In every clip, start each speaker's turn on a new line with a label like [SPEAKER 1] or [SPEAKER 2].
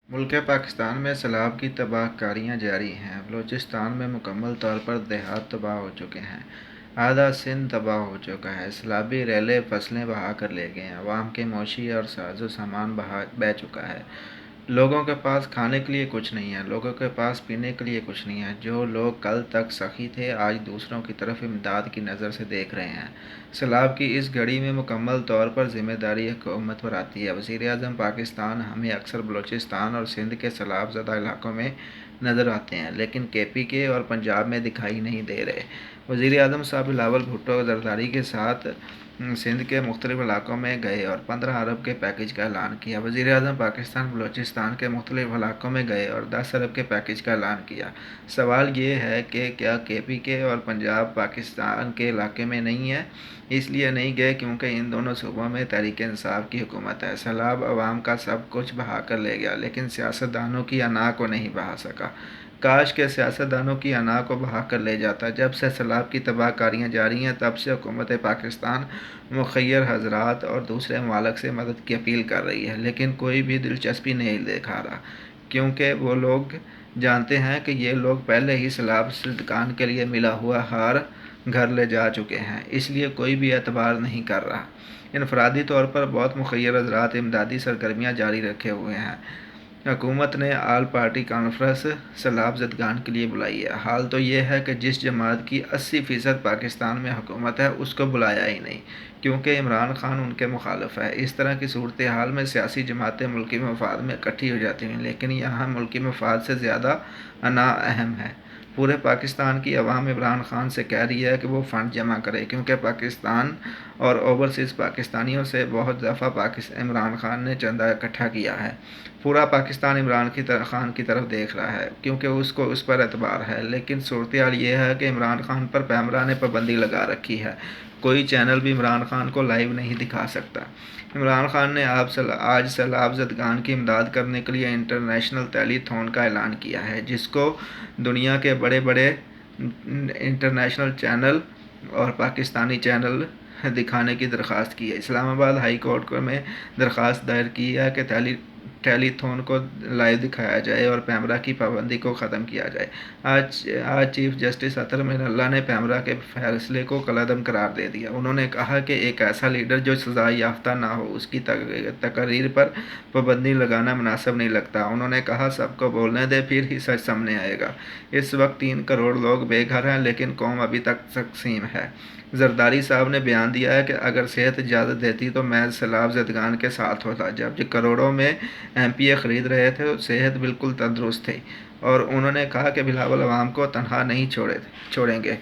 [SPEAKER 1] मुल्क पाकिस्तान में सैलाब की तबाह कारियाँ जारी हैं। बलूचिस्तान में मुकम्मल तौर पर देहात तबाह हो चुके हैं। आधा सिंध तबाह हो चुका है। सैलाबी रेले फसलें बहा कर ले गए हैं। अवाम के मौशी और साजो सामान बह चुका है। लोगों के पास खाने के लिए कुछ नहीं है। लोगों के पास पीने के लिए कुछ नहीं है। जो लोग कल तक सखी थे, आज दूसरों की तरफ इमदाद की नज़र से देख रहे हैं। सैलाब की इस घड़ी में मुकम्मल तौर पर ज़िम्मेदारी हुकूमत पर आती है। वज़ीर-ए-आज़म पाकिस्तान हमें अक्सर बलूचिस्तान और सिंध के सैलाब ज़दा इलाकों में नज़र आते हैं, लेकिन KPK और पंजाब में दिखाई नहीं दे रहे। वज़ीर-ए-आज़म साहब बिलावल भुट्टो जरदारी के साथ सिंध के मुख्तलिफ इलाकों में गए और 15 अरब के पैकेज का ऐलान किया। वज़ीर-ए-आज़म पाकिस्तान बलूचिस्तान के मुख्तलिफ इलाकों में गए और 10 अरब के पैकेज का ऐलान किया। सवाल ये है कि क्या KPK और पंजाब पाकिस्तान के इलाके में नहीं है? इसलिए नहीं गए क्योंकि इन दोनों सूबों में तहरीक इंसाफ की हुकूमत है। सैलाब अवाम का सब कुछ बहा कर ले गया, लेकिन सियासतदानों की अना को नहीं बहा सका। काश के सियासतदानों की अना को बहा कर ले जाता। जब से सैलाब की तबाह कारियाँ जारी हैं, तब से हुकूमत पाकिस्तान मुखय्यर हज़रात और दूसरे ममालिक से मदद की अपील कर रही है, लेकिन कोई भी दिलचस्पी नहीं दिखा रहा, क्योंकि वो लोग जानते हैं कि ये लोग पहले ही सैलाब से दुकान के लिए मिला हुआ हार घर ले जा चुके हैं, इसलिए कोई भी एतबार नहीं कर रहा। इनफरादी तौर पर बहुत मुखय्यर हज़रात इमदादी सरगर्मियाँ जारी रखे हुए हैं। हुकूमत ने आल पार्टी कॉन्फ्रेंस सैलाब ज़दगान के लिए बुलाई है। हाल तो ये है कि जिस जमात की 80% पाकिस्तान में हुकूमत है, उसको बुलाया ही नहीं, क्योंकि इमरान खान उनके मुखालिफ है। इस तरह की सूरत हाल में सियासी जमातें मुल्की मफाद में इकट्ठी हो जाती हैं, लेकिन यहाँ मुल्की मफाद से ज़्यादा अना अहम है। पूरे पाकिस्तान की अवाम इमरान खान से कह रही है कि वो फ़ंड जमा करे, क्योंकि पाकिस्तान और ओवरसीज़ पाकिस्तानियों से बहुत दफ़ा इमरान खान ने चंदा इकट्ठा किया है। पूरा पाकिस्तान इमरान खान की तरफ देख रहा है, क्योंकि उसको उस पर एतबार है। लेकिन सूरत हाल ये है कि इमरान खान पर पैमरा ने पाबंदी लगा रखी है। कोई चैनल भी इमरान खान को लाइव नहीं दिखा सकता। इमरान खान ने आज सैलाब ज़दगान की इमदाद करने के लिए इंटरनेशनल टेलीथॉन का ऐलान किया है, जिसको दुनिया के बड़े बड़े इंटरनेशनल चैनल और पाकिस्तानी चैनल दिखाने की दरख्वास्त की है। इस्लामाबाद हाई कोर्ट में दरख्वास्त दायर की है कि टेलीथॉन को लाइव दिखाया जाए और पैमरा की पाबंदी को ख़त्म किया जाए। आज चीफ जस्टिस अतर मिनल्ला ने पैमरा के फैसले को कलअदम करार दे दिया। उन्होंने कहा कि एक ऐसा लीडर जो सज़ा याफ्ता ना हो, उसकी तकरीर पर पाबंदी लगाना मुनासिब नहीं लगता। उन्होंने कहा, सबको बोलने दे, फिर ही सच सामने आएगा। इस वक्त 3 करोड़ लोग बेघर हैं, लेकिन कौम अभी तक तकसीम है। जरदारी साहब ने बयान दिया है कि अगर सेहत इजाज़त देती तो मैं सैलाब ज़दगान के साथ होता। जब करोड़ों में MPA ख़रीद रहे थे तो सेहत बिल्कुल तंदुरुस्त थी, और उन्होंने कहा कि बिलावल अवाम को तनहा नहीं छोड़ेंगे।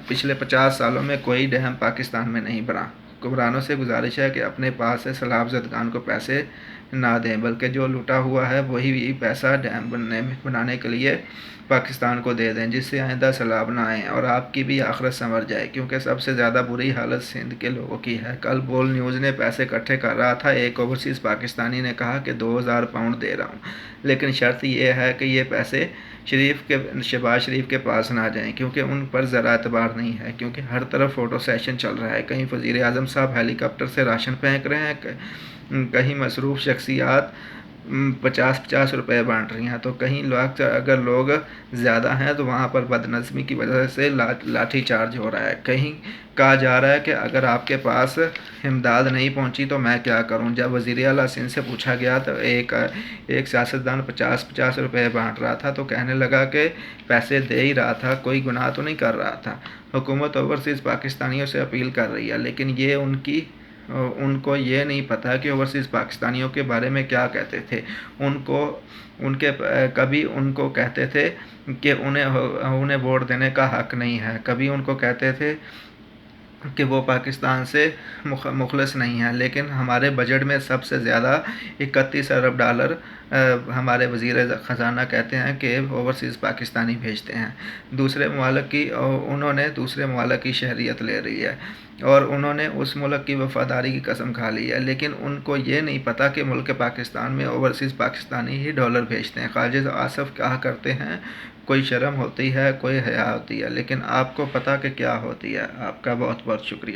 [SPEAKER 1] पिछले 50 सालों में कोई डैम पाकिस्तान में नहीं बना। हुक्मरानों से गुजारिश है कि अपने पास से सैलाब ज़दगान को पैसे ना दें, बल्कि जो लुटा हुआ है वही पैसा डैम बनाने के लिए पाकिस्तान को दे दें, जिससे आइंदा सैलाब ना आए और आपकी भी आखिरत संवर जाए, क्योंकि सबसे ज़्यादा बुरी हालत सिंध के लोगों की है। कल बोल न्यूज़ ने पैसे इकट्ठे कर रहा था। एक ओवरसीज़ पाकिस्तानी ने कहा कि 2000 पाउंड दे रहा हूँ, लेकिन शर्त यह है कि ये पैसे शहबाज शरीफ के पास ना जाएं, क्योंकि उन पर ज़रा एतबार नहीं है, क्योंकि हर तरफ फ़ोटो सेशन चल रहा है। कहीं वज़ीर-ए-आज़म साहब हेलीकॉप्टर से राशन फेंक रहे हैं, कहीं मसरूफ़ शख्सियात 50-50 रुपये बांट रही हैं, तो कहीं अगर लोग ज़्यादा हैं तो वहाँ पर बदनज़मी की वजह से लाठी चार्ज हो रहा है। कहीं कहा जा रहा है कि अगर आपके पास इमदाद नहीं पहुँची तो मैं क्या करूँ। जब वज़ीर आला सिंध से पूछा गया तो एक सियासतदान 50-50 रुपये बांट रहा था, तो कहने लगा कि पैसे दे ही रहा था, कोई गुनाह तो नहीं कर रहा था। हुकूमत ओवरसीज़ पाकिस्तानियों से अपील कर रही है, लेकिन ये उनको ये नहीं पता कि ओवरसीज़ पाकिस्तानियों के बारे में क्या कहते थे। कभी उनको कहते थे कि उन्हें वोट देने का हक़ नहीं है, कभी उनको कहते थे कि वो पाकिस्तान से मुखलिस नहीं है। लेकिन हमारे बजट में सबसे ज़्यादा 31 अरब डॉलर हमारे वज़ीर ख़जाना कहते हैं कि ओवरसीज़ पाकिस्तानी भेजते हैं। उन्होंने दूसरे ममालिक की शहरियत ले रही है और उन्होंने उस मुल्क की वफ़ादारी की कसम खा ली है, लेकिन उनको ये नहीं पता कि मुल्क पाकिस्तान में ओवरसीज़ पाकिस्तानी ही डॉलर भेजते हैं। ख्वाजा आसिफ कहा करते हैं, कोई शर्म होती है, कोई हया होती है, लेकिन आपको पता कि क्या होती है। आपका बहुत बहुत शुक्रिया।